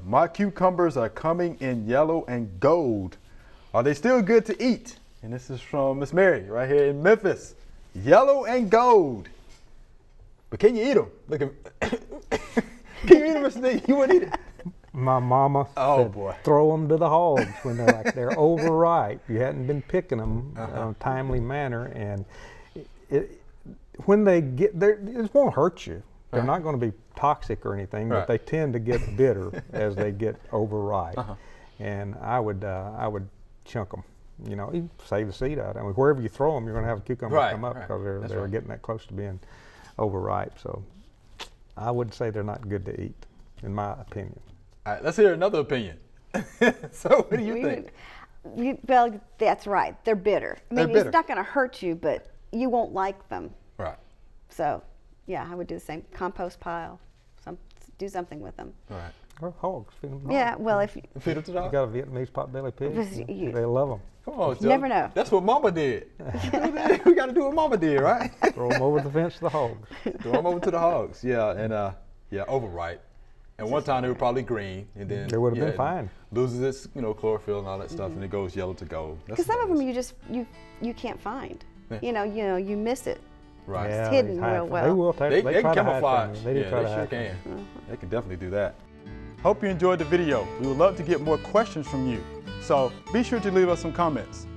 My cucumbers are coming in yellow and gold. Are they still good to eat? And this is from Miss Mary right here in Memphis. Yellow and gold. But can you eat them? Look at can you eat them, Mr. D? You wouldn't eat it. My mama said, boy. throw them to the hogs when they're overripe. You hadn't been picking them in a timely manner, and when they get there, it won't hurt you. They're not going to be toxic or anything, but they tend to get bitter as they get overripe. And I would chunk them. You know, you save the seed out. I mean, wherever you throw them, you're going to have a cucumber come up because they're getting that close to being overripe. So I would say they're not good to eat, in my opinion. All right, let's hear another opinion. So what do you think? Well, that's right. They're bitter. I mean, They're bitter. It's not going to hurt you, but you won't like them. Right. So, yeah, I would do the same. Compost pile. Do something with them. All right. Or hogs, feed them hogs. Yeah, well, if Feed them to the You got a Vietnamese potbelly pig, they love them. Come on, Joe. never know. That's what Mama did. We got to do what Mama did, right? Throw them over the fence to the hogs. Throw them over to the hogs. Yeah, and overripe. And one time they were probably green, and then They would have been fine. Loses its chlorophyll and all that stuff, and it goes yellow to gold. because some of them you can't find. Yeah. You miss it. Right. It's hidden real well. They will. They try can to hide camouflage. from you. They do try to sure hide can. from you. They can definitely do that. Hope you enjoyed the video. We would love to get more questions from you. So be sure to leave us some comments.